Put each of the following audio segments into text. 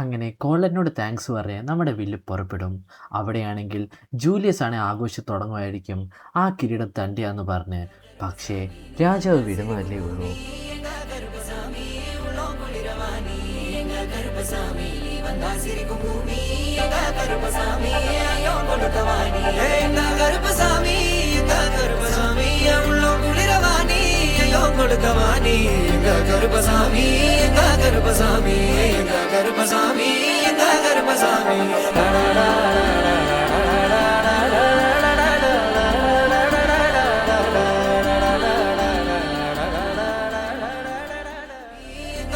അങ്ങനെ കോളനോട് താങ്ക്സ് പറയാൻ നമ്മുടെ വില്ല് പുറപ്പെടും. അവിടെയാണെങ്കിൽ ജൂലിയസ് ആണെങ്കിൽ ആഘോഷം തുടങ്ങുമായിരിക്കും ആ കിരീടം തൻ്റെയാന്ന് പറഞ്ഞ്. പക്ഷേ രാജാവ് വിടുന്നതല്ലേ ഉള്ളൂ. கொடுக்கவானி எங்க கருப்பசாமி எங்க கருப்பசாமி எங்க கருப்பசாமி எங்க கருப்பசாமி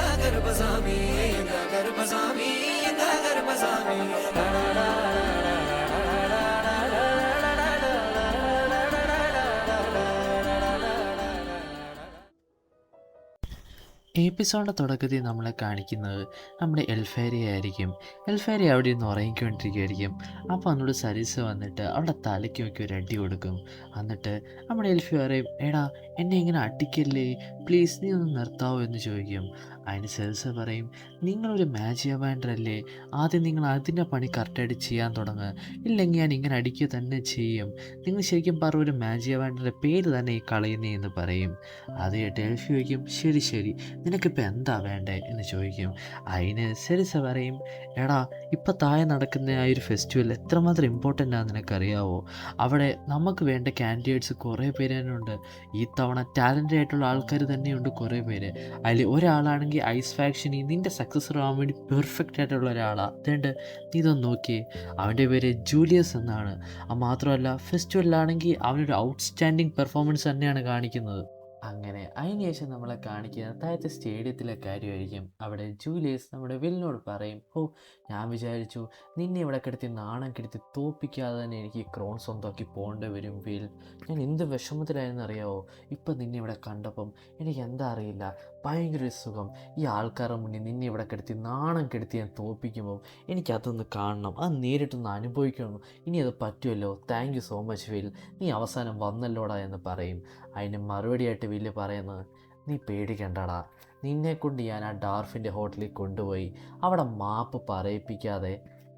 கருப்பசாமி எங்க கருப்பசாமி எங்க கருப்பசாமி എപ്പിസോഡിൻ്റെ തുടക്കത്തിൽ നമ്മളെ കാണിക്കുന്നത് നമ്മുടെ എൽഫേരിയ ആയിരിക്കും. എൽഫേരിയ അവിടെ ഇരുന്ന് ഉറങ്ങിക്കൊണ്ടിരിക്കുമായിരിക്കും. അപ്പോൾ എന്നോട് സരീസ് വന്നിട്ട് അവളുടെ തലയ്ക്ക് നോക്കി ഒരു അടി കൊടുക്കും. എന്നിട്ട് നമ്മുടെ എൽഫി പറയും, എടാ എന്നെ ഇങ്ങനെ അടിക്കല്ലേ, പ്ലീസ് നീ ഒന്ന് നിർത്താവോ എന്ന് ചോദിക്കും. അതിന് സരീസ് പറയും, നിങ്ങളൊരു മാജിയ ബാൻഡറല്ലേ, ആദ്യം നിങ്ങൾ അതിൻ്റെ പണി കറക്റ്റായിട്ട് ചെയ്യാൻ തുടങ്ങുക, ഇല്ലെങ്കിൽ ഞാൻ ഇങ്ങനെ അടിക്കുക തന്നെ ചെയ്യും. നിങ്ങൾ ശരിക്കും പറ ഒരു മാജിയ ബാൻഡറിൻ്റെ പേര് തന്നെ ഈ കളയുന്നേ എന്ന് പറയും. അത് കേട്ട് എൽഫി ചോദിക്കും, ശരി ശരി നിനക്കിപ്പോൾ എന്താ വേണ്ടേ എന്ന് ചോദിക്കും. അതിന് സെരിസ പറയും, എടാ ഇപ്പം താഴെ നടക്കുന്ന ആ ഒരു ഫെസ്റ്റിവൽ എത്രമാത്രം ഇമ്പോർട്ടൻ്റ് ആണെന്ന് നിനക്കറിയാവോ? അവിടെ നമുക്ക് വേണ്ട കാൻഡിഡേറ്റ്സ് കുറേ പേര് തന്നെ ഉണ്ട്. ഈ തവണ ടാലൻ്റ് ആയിട്ടുള്ള ആൾക്കാർ തന്നെയുണ്ട് കുറേ പേര്. അതിൽ ഒരാളാണെങ്കിൽ ഐസ് ഫാക്ഷനിൽ നിൻ്റെ സക്സസർ ആവാൻ വേണ്ടി പെർഫെക്റ്റ് ആയിട്ടുള്ള ഒരാളാണ്. അതുകൊണ്ട് നീ ഇതൊന്ന് നോക്കിയേ, അവൻ്റെ പേര് ജൂലിയസ് എന്നാണ്. അത് മാത്രമല്ല ഫെസ്റ്റിവലിലാണെങ്കിൽ അവനൊരു ഔട്ട്സ്റ്റാൻഡിങ് പെർഫോമൻസ് തന്നെയാണ് കാണിക്കുന്നത്. അങ്ങനെ അതിനുശേഷം നമ്മളെ കാണിക്കുന്ന താഴത്തെ സ്റ്റേഡിയത്തിലെ കാര്യമായിരിക്കും. അവിടെ ജൂലിയസ് നമ്മുടെ വില്ലിനോട് പറയും, ഞാൻ വിചാരിച്ചു നിന്നെ ഇവിടെ കിടത്തി നാണം കിടത്തി തോപ്പിക്കാതെ തന്നെ എനിക്ക് ക്രോൺ സ്വന്തമാക്കി പോകേണ്ടി വരും വിൽ. ഞാൻ എന്ത് വിഷമത്തിലായെന്ന് അറിയാവോ? ഇപ്പം നിന്നെ ഇവിടെ കണ്ടപ്പം എനിക്ക് എന്താ അറിയില്ല, ഭയങ്കര സുഖം. ഈ ആൾക്കാരുടെ മുന്നിൽ നിന്നെ ഇവിടെ കിടത്തി നാണം കെടുത്തി ഞാൻ തോപ്പിക്കുമ്പോൾ എനിക്കതൊന്ന് കാണണം, അത് നേരിട്ടൊന്ന് അനുഭവിക്കണം. ഇനി അത് പറ്റുമല്ലോ, thank you so much will, നീ അവസാനം വന്നല്ലോടാ എന്ന് പറയും. അതിന് മറുപടിയായിട്ട് വില്ല് പറയുന്നത്, നീ പേടിക്കണ്ടടാ, നിന്നെക്കൊണ്ട് ഞാൻ ആ ഡാർഫിൻ്റെ ഹോട്ടലിൽ കൊണ്ടുപോയി അവിടെ മാപ്പ് പറയിപ്പിക്കാതെ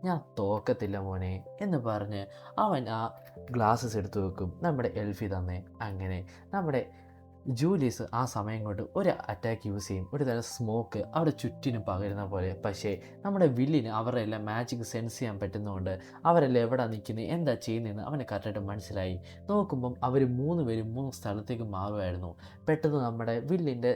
ഞാൻ തോക്കത്തില്ല മോനെ എന്ന് പറഞ്ഞ് അവൻ ആ ഗ്ലാസ്സസ് എടുത്തു വെക്കും നമ്മുടെ എൽഫി തന്നെ. അങ്ങനെ നമ്മുടെ ജൂലിയസ് ആ സമയം കൊണ്ട് ഒരു അറ്റാക്ക് യൂസ് ചെയ്യും, ഒരു തരം സ്മോക്ക് അവിടെ ചുറ്റിനും പകരുന്ന പോലെ. പക്ഷേ നമ്മുടെ വില്ലിന് അവരുടെ എല്ലാം മാജിക് സെൻസ് ചെയ്യാൻ പറ്റുന്നതുകൊണ്ട് അവരെല്ലാം എവിടെ നിൽക്കുന്നത് എന്താ ചെയ്യുന്നതെന്ന് അവന് കറക്റ്റായിട്ട് മനസ്സിലായി. നോക്കുമ്പം അവർ 3 പേരും 3 സ്ഥലത്തേക്ക് മാറുമായിരുന്നു പെട്ടെന്ന് നമ്മുടെ വില്ലിൻ്റെ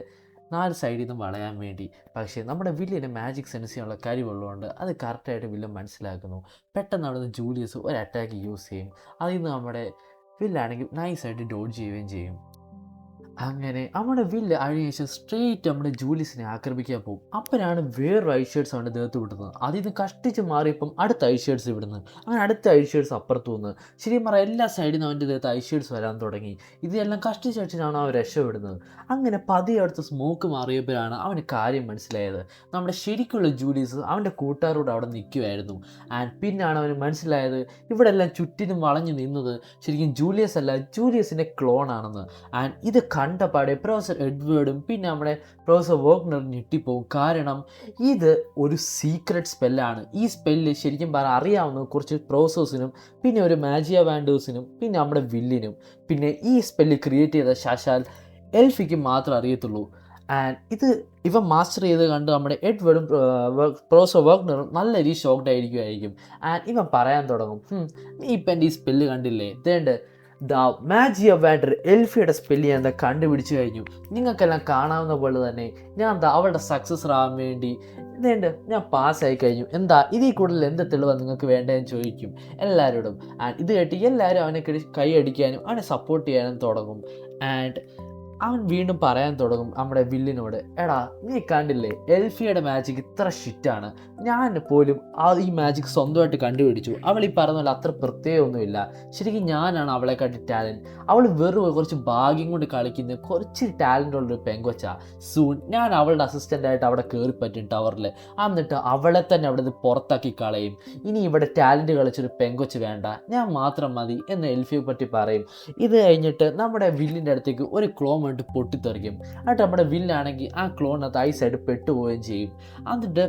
4 സൈഡിൽ നിന്നും വളയാൻ വേണ്ടി. പക്ഷേ നമ്മുടെ വില്ലിന് മാജിക് സെൻസ് ചെയ്യാനുള്ള കഴിവുള്ളതുകൊണ്ട് അത് കറക്റ്റായിട്ട് വില്ലൻ മനസ്സിലാക്കുന്നു. പെട്ടെന്ന് അവിടെ നിന്ന് ജൂലിയസ് ഒരു അറ്റാക്ക് യൂസ് ചെയ്യും. അതിൽ നിന്ന് നമ്മുടെ വില്ലാണെങ്കിൽ നൈസായിട്ട് ഡോഡ്ജ് ചെയ്യുകയും ചെയ്യും. അങ്ങനെ നമ്മുടെ വില്ല് അഴിഞ്ഞ ശേഷം സ്ട്രെയിറ്റ് നമ്മുടെ ജൂലിയസിനെ ആക്രമിക്കാൻ പോകും. അപ്പോഴാണ് വേറൊരു ഐഷേഡ്സ് അവൻ്റെ ദേഹത്ത് വിടുന്നത്. അതിൽ നിന്ന് കഷ്ടിച്ച് മാറിയപ്പം അടുത്ത ഐഷേഡ്സ് വിടുന്നത്. അങ്ങനെ അടുത്ത ഐഷേഡ്സ് അപ്പുറത്ത് പോകുന്നത്. ശരിക്കും പറഞ്ഞാൽ എല്ലാ സൈഡിൽ നിന്ന് അവൻ്റെ ദേഹത്ത് ഐഷേഡ്സ് വരാൻ തുടങ്ങി. ഇതെല്ലാം കഷ്ടിച്ചടിച്ചിട്ടാണ് അവൻ രക്ഷപ്പെടുന്നത്. അങ്ങനെ പതിയെ അടുത്ത് സ്മോക്ക് മാറിയപ്പോഴാണ് അവന് കാര്യം മനസ്സിലായത്. നമ്മുടെ ശരിക്കുള്ള ജൂലിയസ് അവൻ്റെ കൂട്ടുകാരോട് അവിടെ നിൽക്കുമായിരുന്നു. പിന്നാണ് അവന് മനസ്സിലായത് ഇവിടെ എല്ലാം ചുറ്റിനും വളഞ്ഞു നിന്നത് ശരിക്കും ജൂലിയസ് അല്ല, ജൂലിയസിൻ്റെ ക്ലോണാണെന്ന്. ഇത് കണ്ടപാടെ പ്രൊഫസർ എഡ്വേർഡും പിന്നെ നമ്മുടെ പ്രൊഫസർ വോഗ്നറും ഞെട്ടിപ്പോവും. കാരണം ഇത് ഒരു സീക്രട്ട് സ്പെല്ലാണ്. ഈ സ്പെല്ല് ശരിക്കും പറഞ്ഞാൽ അറിയാവുന്ന കുറച്ച് പ്രൊഫസേഴ്സിനും പിന്നെ ഒരു മാജിയ വാൻഡേഴ്സിനും പിന്നെ നമ്മുടെ വില്ലിനും. പിന്നെ ഈ സ്പെല്ല് ക്രിയേറ്റ് ചെയ്ത ശാശാൽ എൽഫിക്ക് മാത്രമേ അറിയത്തുള്ളൂ. ഇത് ഇവ മാസ്റ്റർ ചെയ്ത് കണ്ട് നമ്മുടെ എഡ്വേർഡും പ്രൊഫസർ വോഗ്നറും നല്ല രീതിയിൽ ഷോക്ക്ഡ് ആയിരിക്കും. ഇവൻ പറയാൻ തുടങ്ങും, നീ ഇപ്പം എൻ്റെ ഈ സ്പെല്ല് കണ്ടില്ലേ, ഇതേണ്ട് ദ മാജിയ വാൻഡർ എൽഫിയുടെ സ്പെല്ല് ഞാൻ എന്താ കണ്ടുപിടിച്ച് കഴിഞ്ഞു. നിങ്ങൾക്കെല്ലാം കാണാവുന്ന പോലെ തന്നെ ഞാൻ എന്താ അവളുടെ സക്സസർ ആവാൻ വേണ്ടി ഇതേണ്ട് ഞാൻ പാസ്സായി കഴിഞ്ഞു. എന്താ ഇതിൽ കൂടുതൽ എന്ത് തെളിവാണ് നിങ്ങൾക്ക് വേണ്ടതെന്ന് ചോദിക്കും എല്ലാവരോടും. ഇത് കേട്ട് എല്ലാവരും അവനെ കൈ അടിക്കാനും അവനെ സപ്പോർട്ട് ചെയ്യാനും തുടങ്ങും. അവൻ വീണ്ടും പറയാൻ തുടങ്ങും നമ്മുടെ വില്ലിനോട്, എടാ നീ കണ്ടില്ലേ എൽഫിയുടെ മാജിക് ഇത്ര ഷിറ്റാണ്, ഞാൻ പോലും ഈ മാജിക് സ്വന്തമായിട്ട് കണ്ടുപിടിച്ചു. അവൾ ഈ പറഞ്ഞ പോലെ അത്ര പ്രത്യേകമൊന്നുമില്ല, ശരിക്കും ഞാനാണ് അവളെ കണ്ടി ടാലൻറ്റ്. അവൾ വെറും കുറച്ച് ഭാഗ്യം കൊണ്ട് കളിക്കുന്ന കുറച്ച് ടാലൻ്റ് ഉള്ളൊരു പെങ്കൊച്ച. സൂൺ ഞാൻ അവളുടെ അസിസ്റ്റൻ്റായിട്ട് അവിടെ കയറി പറ്റും ടവറിൽ, എന്നിട്ട് അവളെ തന്നെ അവിടെ നിന്ന് പുറത്താക്കി കളയും. ഇനി ഇവിടെ ടാലൻറ്റ് കളിച്ചൊരു പെങ്കൊച്ച് വേണ്ട, ഞാൻ മാത്രം മതി എന്ന് എൽഫിയെ പറ്റി പറയും. ഇത് കഴിഞ്ഞിട്ട് നമ്മുടെ വില്ലിൻ്റെ അടുത്തേക്ക് ഒരു ക്ലോൺ പൊട്ടിത്തെറിക്കും. എന്നിട്ട് നമ്മുടെ വില്ലാണെങ്കിൽ ആ ക്ലോണിനകത്ത് ഐസായിട്ട് പെട്ടുപോവുകയും ചെയ്യും. എന്നിട്ട്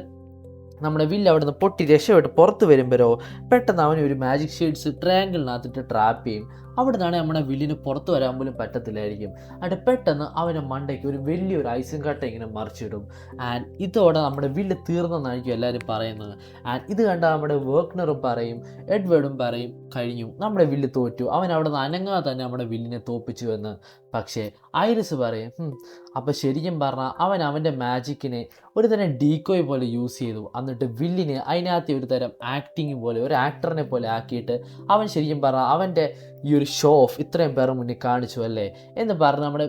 നമ്മുടെ വില്ല് അവിടെ നിന്ന് പൊട്ടി രക്ഷപ്പെട്ട് പുറത്ത് വരുമ്പോഴോ പെട്ടെന്ന് അവന് ഒരു മാജിക് ഷെയ്ഡ്സ് ട്രയാങ്കിളിനകത്തിട്ട് ട്രാപ്പ് ചെയ്യും. അവിടെ നിന്നാണ് നമ്മുടെ വില്ലിന് പുറത്ത് വരാൻ പോലും പറ്റത്തില്ലായിരിക്കും. അവിടെ പെട്ടെന്ന് അവൻ്റെ മണ്ടയ്ക്ക് ഒരു വലിയൊരു ഐസും കട്ട ഇങ്ങനെ മറിച്ചിടും. ആൻഡ് ഇതോടെ നമ്മുടെ വില്ല് തീർന്നെന്നായിരിക്കും എല്ലാവരും പറയുന്നത്. ആൻഡ് ഇത് കണ്ട നമ്മുടെ വേർക്ക്നറും പറയും, എഡ്വേർഡും പറയും, കഴിഞ്ഞു, നമ്മുടെ വില്ല് തോറ്റു, അവൻ അവിടെ നിന്ന് അനങ്ങാതെ തന്നെ നമ്മുടെ വില്ലിനെ തോപ്പിച്ചു എന്ന്. പക്ഷേ ഐറിസ് പറയും, അപ്പോൾ ശരിക്കും പറഞ്ഞാൽ അവൻ അവൻ്റെ മാജിക്കിനെ ഒരു തരം ഡീക്കോയ് പോലെ യൂസ് ചെയ്തു. എന്നിട്ട് വില്ലിനെ അതിനകത്ത് ഒരു തരം ആക്ടിങ് പോലെ, ഒരു ആക്ടറിനെ പോലെ ആക്കിയിട്ട് അവൻ ശരിക്കും പറഞ്ഞാൽ അവൻ്റെ ഈ ഒരു ഷോ ഓഫ് ഇത്രയും പേരുടെ മുന്നിൽ കാണിച്ചു അല്ലേ എന്ന് പറഞ്ഞ് നമ്മുടെ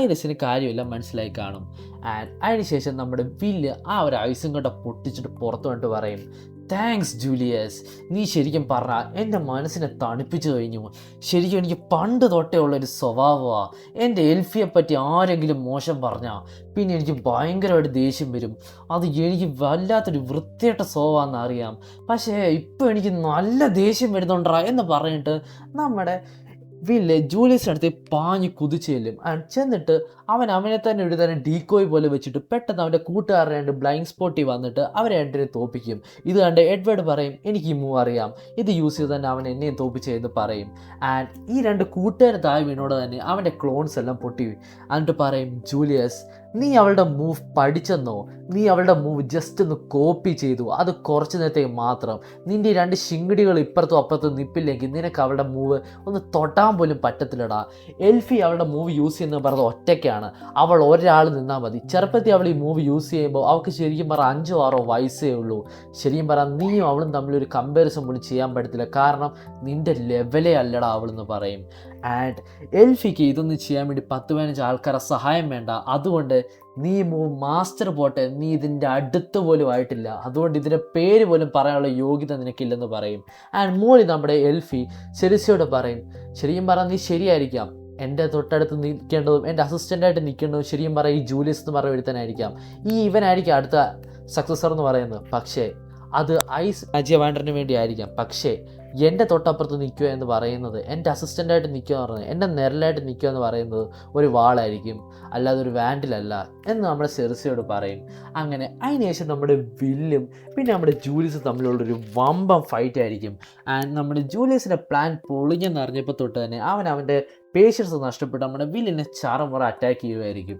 ഐറിസിന് കാര്യമില്ല മനസ്സിലായി കാണും. ആൻഡ് അതിനുശേഷം നമ്മുടെ വില്ല് ആ ഒരു ഐസും കണ്ട പൊട്ടിച്ചിട്ട് പുറത്തു വന്നിട്ട് പറയും, താങ്ക്സ് ജൂലിയസ്, നീ ശരിക്കും പറഞ്ഞാൽ എൻ്റെ മനസ്സിനെ തണുപ്പിച്ചു കഴിഞ്ഞു. ശരിക്കും എനിക്ക് പണ്ട് തൊട്ടേ ഉള്ളൊരു സ്വഭാവമാണ്, എൻ്റെ എൽഫിയെ പറ്റി ആരെങ്കിലും മോശം പറഞ്ഞാൽ പിന്നെ എനിക്ക് ഭയങ്കരമായിട്ട് ദേഷ്യം വരും. അത് എനിക്ക് വല്ലാത്തൊരു വൃത്തിയായിട്ട സ്വഭാവമാണെന്ന് അറിയാം, പക്ഷേ ഇപ്പോൾ എനിക്ക് നല്ല ദേഷ്യം വരുന്നുണ്ടാ എന്ന് പറഞ്ഞിട്ട് നമ്മുടെ വില്ല് ജൂലിയസിൻ്റെ അടുത്ത് പാഞ്ഞ് കുതിച്ചു ചെല്ലും. ചെന്നിട്ട് അവനെ തന്നെ ഒരു തരം ഡീക്കോയ് പോലെ വെച്ചിട്ട് പെട്ടെന്ന് അവൻ്റെ കൂട്ടുകാരുടെ രണ്ട് ബ്ലൈൻഡ് സ്പോട്ടിൽ വന്നിട്ട് അവരെ രണ്ടിനെ തോപ്പിക്കും. ഇത് കണ്ട് എഡ്വേർഡ് പറയും, എനിക്ക് ഈ മൂവ് അറിയാം, ഇത് യൂസ് ചെയ്ത് തന്നെ അവൻ എന്നെയും തോപ്പിച്ചതെന്ന് പറയും. ആൻഡ് ഈ രണ്ട് കൂട്ടുകാർ താഴെ വീണോട് തന്നെ അവൻ്റെ ക്ലോൺസ് എല്ലാം പൊട്ടി. എന്നിട്ട് പറയും, ജൂലിയസ്, നീ അവളുടെ മൂവ് പഠിച്ചെന്നോ? നീ അവളുടെ മൂവ് ജസ്റ്റ് ഒന്ന് കോപ്പി ചെയ്തു, അത് കുറച്ച് നേരത്തേക്ക് മാത്രം. നിൻ്റെ രണ്ട് ശിങ്കിടികൾ ഇപ്പുറത്തും അപ്പുറത്തും നിൽപ്പില്ലെങ്കിൽ നിനക്ക് അവളുടെ മൂവ് ഒന്ന് തൊട്ടാൻ പോലും പറ്റത്തില്ലടാ. എൽഫി അവളുടെ മൂവ് യൂസ് ചെയ്യുന്നത് പറഞ്ഞത് ഒറ്റയ്ക്കാണ്, അവൾ ഒരാൾ നിന്നാൽ മതി. ചെറുപ്പത്തിൽ അവൾ ഈ മൂവ് യൂസ് ചെയ്യുമ്പോൾ അവൾക്ക് ശരിക്കും പറഞ്ഞാൽ 5 or 6 വയസ്സേ ഉള്ളൂ. ശരിക്കും പറഞ്ഞാൽ നീയും അവളും തമ്മിലൊരു കമ്പാരിസൺ പോലും ചെയ്യാൻ പറ്റത്തില്ല, കാരണം നിൻ്റെ ലെവലേ അല്ലടാ അവളെന്ന് പറയും. ആൻഡ് എൽഫിക്ക് ഇതൊന്നും ചെയ്യാൻ വേണ്ടി 10-15 ആൾക്കാരെ സഹായം വേണ്ട, അതുകൊണ്ട് നീ മൂവ് മാസ്റ്റർ പോട്ടെ, നീ ഇതിൻ്റെ അടുത്ത് പോലും ആയിട്ടില്ല, അതുകൊണ്ട് ഇതിൻ്റെ പേര് പോലും പറയാനുള്ള യോഗ്യത നിനക്കില്ലെന്ന് പറയും. ആൻഡ് മോളി നമ്മുടെ എൽഫി സെറിസിയോട് പറയും, ശരിക്കും പറഞ്ഞാൽ നീ ശരിയായിരിക്കാം, എൻ്റെ തൊട്ടടുത്ത് നിൽക്കേണ്ടതും എൻ്റെ അസിസ്റ്റൻ്റായിട്ട് നിൽക്കേണ്ടതും ശരിക്കും പറയാം ഈ ജൂലിയസ് എന്ന് പറയുന്ന ഒരുത്തനായിരിക്കാം, ഈ ഇവനായിരിക്കും അടുത്ത സക്സസർ എന്ന് പറയുന്നത്. പക്ഷേ അത് ഐസ് അജിയ വാൻഡറിന് വേണ്ടി ആയിരിക്കാം. പക്ഷേ എൻ്റെ തൊട്ടപ്പുറത്ത് നിൽക്കുക എന്ന് പറയുന്നത്, എൻ്റെ അസിസ്റ്റൻ്റായിട്ട് നിൽക്കുക എന്ന് പറയുന്നത്, എൻ്റെ നിരലായിട്ട് നിൽക്കുക എന്ന് പറയുന്നത് ഒരു വാളായിരിക്കും, അല്ലാതെ ഒരു വാൻഡിലല്ല എന്ന് നമ്മുടെ സെറിസിയോട് പറയും. അങ്ങനെ അതിനുശേഷം നമ്മുടെ വില്ലും പിന്നെ നമ്മുടെ ജൂലിയസും തമ്മിലുള്ളൊരു വമ്പം ഫൈറ്റ് ആയിരിക്കും. ആൻഡ് നമ്മുടെ ജൂലിയസിൻ്റെ പ്ലാൻ പൊളിഞ്ഞെന്ന് അറിഞ്ഞപ്പോൾ തൊട്ട് തന്നെ അവൻ്റെ പേഷ്യൻസ് നഷ്ടപ്പെട്ട് നമ്മുടെ വില്ലിനെ ചാറമുറ അറ്റാക്ക് ചെയ്യുമായിരിക്കും.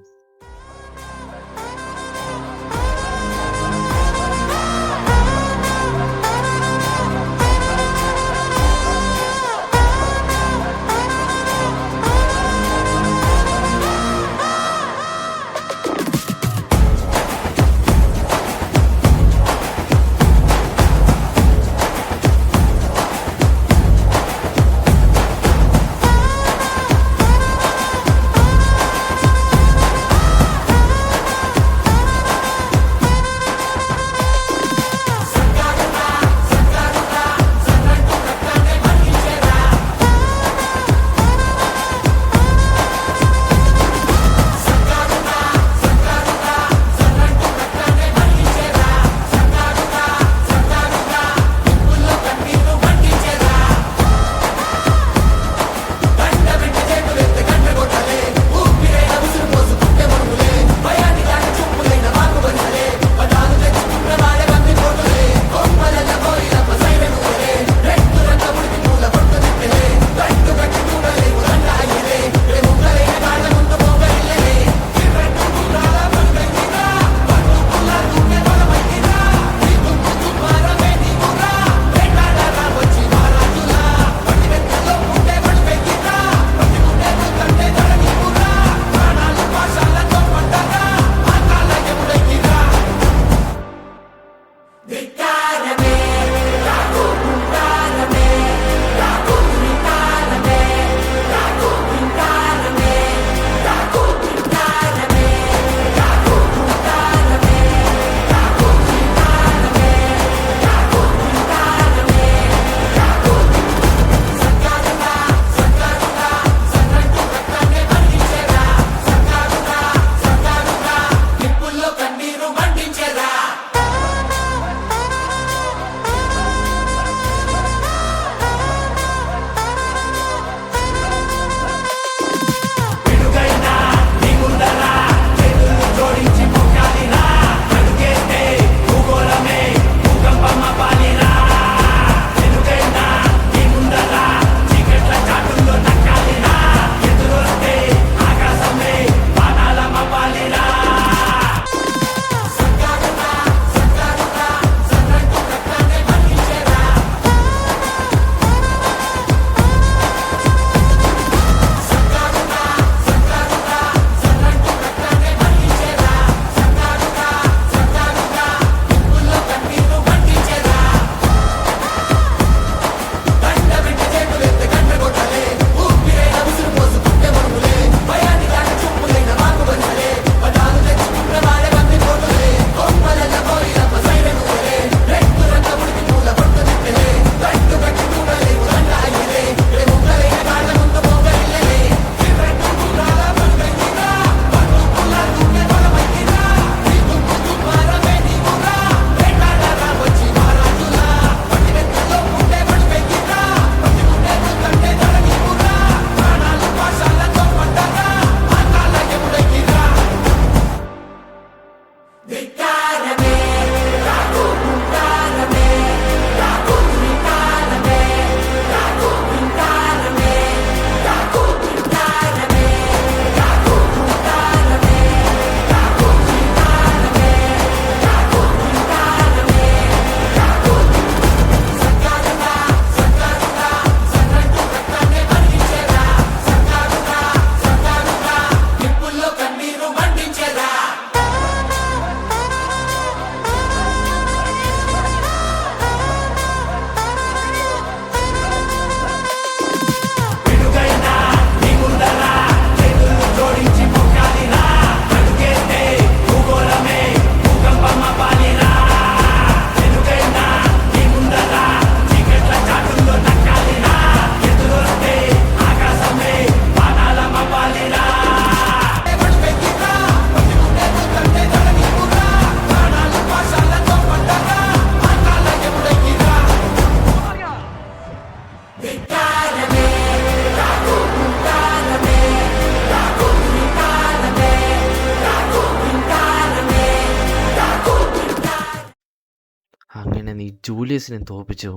അങ്ങനെ നീ ജൂലിയസിനെ തോൽപ്പിച്ചു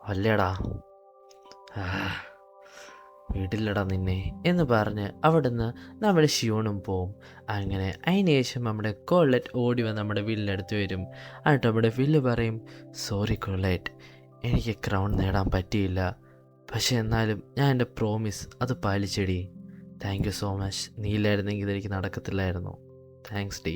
അല്ലേടാ? ആ, വിടില്ലടാ നിന്നെ എന്ന് പറഞ്ഞ് അവിടുന്ന് നമ്മുടെ ഷിയോണും പോവും. അങ്ങനെ അതിന് ശേഷം നമ്മുടെ കൊള്ളറ്റ് ഓടി വന്ന് നമ്മുടെ വില്ലിനടുത്ത് വരും. എന്നിട്ട് നമ്മുടെ വില്ല് പറയും, സോറി കൊള്ളറ്റ്, എനിക്ക് ക്രൗൺ നേടാൻ പറ്റിയില്ല, പക്ഷെ എന്നാലും ഞാൻ എൻ്റെ പ്രോമിസ് അത് പാലിച്ചെടി. താങ്ക് യു സോ മച്ച്, നീ ഇല്ലായിരുന്നെങ്കിൽ ഇതെനിക്ക് നടക്കത്തില്ലായിരുന്നു, താങ്ക്സ് ഡി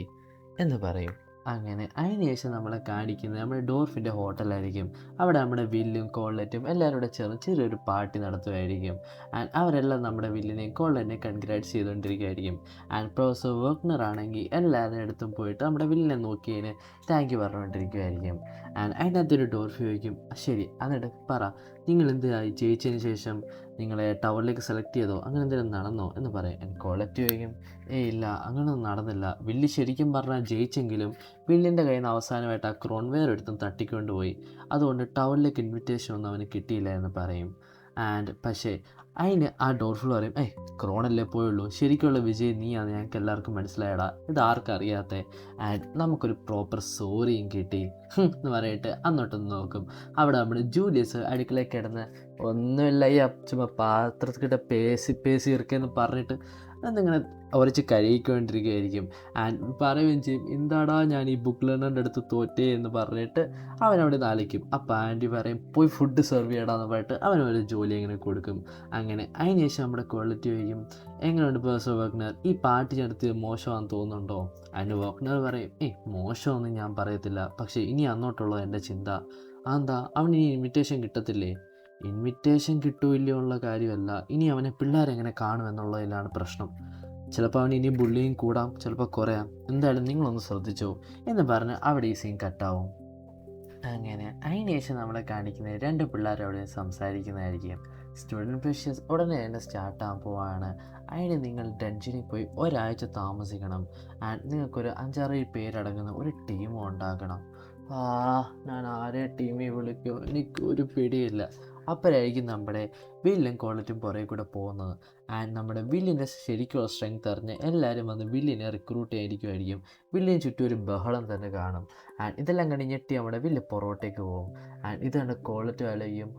എന്ന് പറയും. അങ്ങനെ അതിന് ശേഷം നമ്മളെ കാണിക്കുന്നത് നമ്മുടെ ഡോർഫിൻ്റെ ഹോട്ടലായിരിക്കും. അവിടെ നമ്മുടെ വില്ലും കോള്ളറ്റും എല്ലാവരും കൂടെ ചേർന്ന് ചെറിയൊരു പാർട്ടി നടത്തുമായിരിക്കും. ആൻഡ് അവരെല്ലാം നമ്മുടെ വില്ലിനെയും കോള്ളറ്റിനെയും കൺഗ്രാറ്റ്സ് ചെയ്തുകൊണ്ടിരിക്കുകയായിരിക്കും. ആൻഡ് പ്രൊഫസർ വെർക്നർ ആണെങ്കിൽ എല്ലാവരുടെ അടുത്തും പോയിട്ട് നമ്മുടെ വില്ലിനെ നോക്കിയതിന് താങ്ക് യു പറഞ്ഞുകൊണ്ടിരിക്കുമായിരിക്കും. ആൻഡ് അതിനകത്തൊരു ഡോർഫ് ചോദിക്കും, ശരി എന്നിട്ട് പറ, നിങ്ങൾ എന്തായി ജയിച്ചതിന് ശേഷം നിങ്ങളെ ടവറിലേക്ക് സെലക്ട് ചെയ്തോ, അങ്ങനെ എന്തെങ്കിലും നടന്നോ എന്ന് പറയും. ആൻഡ് കോളറ്റ് ചോദിക്കും, ഇല്ല അങ്ങനെയൊന്നും നടന്നില്ല, വില്ലി ശരിക്കും പറഞ്ഞാൽ ജയിച്ചെങ്കിലും വില്ലിൻ്റെ കയ്യിൽ നിന്ന് അവസാനമായിട്ട് ആ ക്രോൺ വേറൊരുത്തും തട്ടിക്കൊണ്ടുപോയി, അതുകൊണ്ട് ടവറിലേക്ക് ഇൻവിറ്റേഷൻ ഒന്നും അവന് കിട്ടിയില്ല എന്ന് പറയും. ആൻഡ് പക്ഷേ അതിന് ആ ഡോർഫിൾ പറയും, ക്രോണല്ലേ പോയുള്ളൂ, ശരിക്കുള്ള വിജയം നീയാണ്, ഞങ്ങൾക്ക് എല്ലാവർക്കും മനസ്സിലായടാ, ഇത് ആർക്കും അറിയാത്ത. ആൻഡ് നമുക്കൊരു പ്രോപ്പർ സോറിയും കിട്ടി എന്ന് പറഞ്ഞിട്ട് അങ്ങോട്ടൊന്ന് നോക്കും. അവിടെ നമ്മുടെ ജൂലിയസ് അടുക്കളയിൽ കിടന്ന് ഒന്നുമില്ല ഈ ചുമ്മാ പാത്രത്തിൽക്കിட்ட പേസി ഇറക്കെന്ന് പറഞ്ഞിട്ട് എന്നിങ്ങനെ ഉരച്ച് കഴുകിക്കൊണ്ടിരിക്കുകയായിരിക്കും. ആൻഡ് പറയുകയും ചെയ്യും, എന്താടാ ഞാൻ ഈ ബുക്ക് ലേണറിൻ്റെ അടുത്ത് തോറ്റേ എന്ന് പറഞ്ഞിട്ട് അവനവിടെ നാലിക്കും. അപ്പോൾ ആൻറ്റി പറയും, പോയി ഫുഡ് സെർവ് ചെയ്യടാന്ന് പറഞ്ഞിട്ട് അവനൊരു ജോലി അങ്ങനെ കൊടുക്കും. അങ്ങനെ അതിന് ശേഷം നമ്മുടെ ക്വാളിറ്റി ചോദിക്കും, എങ്ങനെയുണ്ട് പ്രൊഫസർ വെർക്നർ, ഈ പാർട്ടി നടത്തിയത് മോശമാണെന്ന് തോന്നുന്നുണ്ടോ? അതിന് വെർക്നർ പറയും, മോശമൊന്നും ഞാൻ പറയത്തില്ല, പക്ഷേ ഇനി അങ്ങോട്ടുള്ളത് എൻ്റെ ചിന്ത. അതെന്താ, അവന് ഇനി ഇൻവിറ്റേഷൻ കിട്ടത്തില്ലേ? ഇൻവിറ്റേഷൻ കിട്ടുമില്ലയോ ഉള്ള കാര്യമല്ല, ഇനി അവനെ പിള്ളേരെങ്ങനെ കാണുമെന്നുള്ളതിലാണ് പ്രശ്നം. ചിലപ്പോൾ അവൻ ഇനി ബുള്ളിയും കൂടാം, ചിലപ്പോൾ കുറയാം, എന്തായാലും നിങ്ങളൊന്ന് ശ്രദ്ധിച്ചോ എന്ന് പറഞ്ഞ് അവിടെ ഈ സീൻ കട്ടാവും. അങ്ങനെ അതിന് ശേഷം നമ്മളെ കാണിക്കുന്ന രണ്ട് പിള്ളേരവിടെ സംസാരിക്കുന്നതായിരിക്കും. സ്റ്റുഡൻറ്റ് പ്രഷ്യസ് ഉടനെ തന്നെ സ്റ്റാർട്ടാകാൻ പോവാണ്. അതിന് നിങ്ങൾ ഡഞ്ചനിൽ പോയി ഒരാഴ്ച താമസിക്കണം. ആൻഡ് നിങ്ങൾക്കൊരു 5-6 പേരടങ്ങുന്ന ഒരു ടീമും ഉണ്ടാക്കണം. ഞാൻ ആരെ ടീമിൽ വിളിക്കുമോ, എനിക്കൊരു പിടിയില്ല. അപ്പോഴായിരിക്കും നമ്മുടെ വില്ലും കോളറ്റും പുറകെ കൂടെ പോകുന്നത്. ആൻഡ് നമ്മുടെ വില്ലിൻ്റെ ശരിക്കുള്ള സ്ട്രെങ്ത് അറിഞ്ഞ് എല്ലാവരും വന്ന് വില്ലിനെ റിക്രൂട്ട് ചെയ്യായിരിക്കുമായിരിക്കും. വില്ലിന് ചുറ്റും ഒരു ബഹളം തന്നെ കാണും. ആൻഡ് ഇതെല്ലാം കണ്ട് ഞെട്ടി നമ്മുടെ വില്ല് പുറകോട്ടേക്ക് പോകും. ആൻഡ് ഇതാണ് കോളറ്റ് ആലോചിക്കും,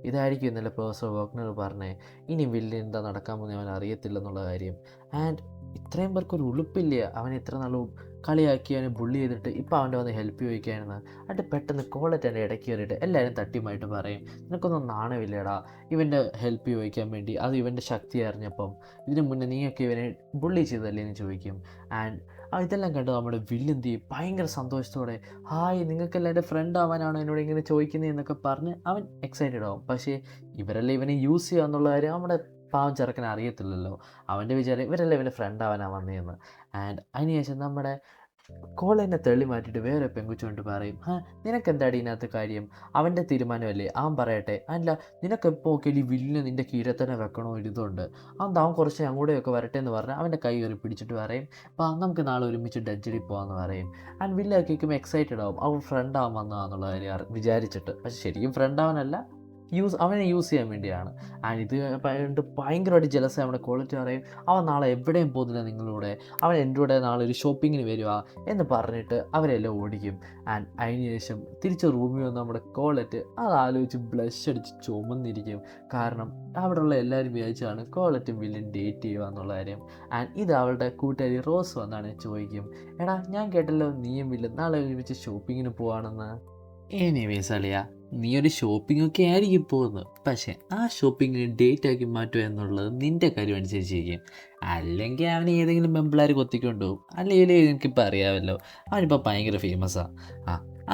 ഇതായിരിക്കും ഇന്നലെ പ്രൊഫസർ വെർക്നർ പറഞ്ഞേ, ഇനി വില്ലിന് എന്താ നടക്കാൻ പോകുന്നത് അവൻ അറിയത്തില്ലെന്നുള്ള കാര്യം. ആൻഡ് ഇത്രയും പേർക്കൊരു ഉളുപ്പില്ല, അവൻ ഇത്ര നാളും കളിയാക്കി അവനെ ബുള്ളി ചെയ്തിട്ട് ഇപ്പോൾ അവൻ്റെ വന്ന് ഹെൽപ്പ് ചോദിക്കുകയായിരുന്നു. എന്നിട്ട് പെട്ടെന്ന് കോളറ്റ് എൻ്റെ ഇടയ്ക്ക് കയറിയിട്ട് എല്ലാവരും തട്ടിയുമായിട്ട് പറയും, നിനക്കൊന്നും നാണമില്ലടാ ഇവൻ്റെ ഹെൽപ്പ് ചോദിക്കാൻ വേണ്ടി, അത് ഇവൻ്റെ ശക്തി അറിഞ്ഞപ്പം ഇതിനു മുന്നേ നീയൊക്കെ ഇവനെ ബുള്ളി ചെയ്തല്ലേ എന്ന് ചോദിക്കും. ആൻഡ് ഇതെല്ലാം കണ്ട് നമ്മുടെ വില്ലെന്തി ഭയങ്കര സന്തോഷത്തോടെ, ഹായ് നിങ്ങൾക്കെല്ലാം എൻ്റെ ഫ്രണ്ട് ആവാനാണോ എന്നോട് ഇങ്ങനെ ചോദിക്കുന്നത് എന്നൊക്കെ പറഞ്ഞ് അവൻ എക്സൈറ്റഡ് ആവും. പക്ഷേ ഇവരെല്ലാം ഇവനെ യൂസ് ചെയ്യുക എന്നുള്ള കാര്യം നമ്മുടെ പാവം ചെറുക്കനെ അറിയത്തില്ലല്ലോ. അവൻ്റെ വിചാരം ഇവരെല്ലാം ഇവൻ്റെ ഫ്രണ്ട് ആവാനാണ് വന്നതെന്ന്. ആൻഡ് അതിനുശേഷം നമ്മുടെ കോളേനെ തള്ളി മാറ്റിയിട്ട് വേറെ പെങ്കുച്ചുകൊണ്ട് പറയും, നിനക്കെന്താടി ഇതിനകത്ത് കാര്യം, അവൻ്റെ തീരുമാനമല്ലേ, അവൻ പറയട്ടെ. അല്ല നിനക്കെപ്പോൾ നോക്കിയാൽ ഈ വില്ലിനെ നിൻ്റെ കീഴെ തന്നെ വെക്കണോ ഇതുണ്ട്, അന്ന് അവൻ കുറച്ച് അങ്ങോട്ടേയൊക്കെ വരട്ടെ എന്ന് പറഞ്ഞാൽ അവൻ്റെ കൈ കയറി പിടിച്ചിട്ട് പറയും, നമുക്ക് നാളെ ഒരുമിച്ച് ഡഞ്ചിൽ പോകാമെന്ന് പറയും. ആൻഡ് വില്ലൊക്കെ കേൾക്കുമ്പോൾ എക്സൈറ്റഡ് ആവും, അവൻ ഫ്രണ്ട് ആവാൻ വന്നതാണെന്നുള്ള കാര്യം വിചാരിച്ചിട്ട്. പക്ഷെ ശരിക്കും ഫ്രണ്ട് ആവാനല്ല, അവനെ യൂസ് ചെയ്യാൻ വേണ്ടിയാണ്. ആൻഡ് ഇത് കണ്ട് ഭയങ്കരമായിട്ട് ജലസ് നമ്മുടെ ക്വാളിറ്റി പറയും, അവൻ നാളെ എവിടെയും പോകുന്നില്ല നിങ്ങളുടെ, അവൻ എൻ്റെ കൂടെ നാളെ ഒരു ഷോപ്പിങ്ങിന് വരിക എന്ന് പറഞ്ഞിട്ട് അവരെല്ലാം ഓടിക്കും. ആൻഡ് അതിന് ശേഷം തിരിച്ച് റൂമിൽ വന്ന് നമ്മുടെ കോളറ്റ് അത് ആലോചിച്ച് ബ്ലഷ് അടിച്ച് ചുമന്നിരിക്കും. കാരണം അവിടെയുള്ള എല്ലാവരും വിചാരിച്ചാണ് കോളറ്റും വില്ലും ഡേറ്റ് ചെയ്യുക എന്നുള്ള കാര്യം. ആൻഡ് ഇത് അവളുടെ കൂട്ടുകാരി റോസ് വന്നാണ് ചോദിക്കും, എടാ ഞാൻ കേട്ടല്ലോ നീയും വില്ലും നാളെ ഒരുമിച്ച് ഷോപ്പിങ്ങിന് പോവാണെന്ന്. എനിവേസ് അളിയ, നീ ഒരു ഷോപ്പിംഗൊക്കെ ആയിരിക്കും പോകുന്നത്, പക്ഷേ ആ ഷോപ്പിങ്ങിന് ഡേറ്റ് ആക്കി മാറ്റുക എന്നുള്ളത് നിൻ്റെ കാര്യം അനുസരിച്ചിരിക്കും. അല്ലെങ്കിൽ അവൻ ഏതെങ്കിലും പെമ്പിളാർ കൊത്തിക്കൊണ്ടുപോകും, അല്ലെങ്കിൽ എനിക്കിപ്പോൾ അറിയാമല്ലോ അവനിപ്പോൾ ഭയങ്കര ഫേമസാണ്.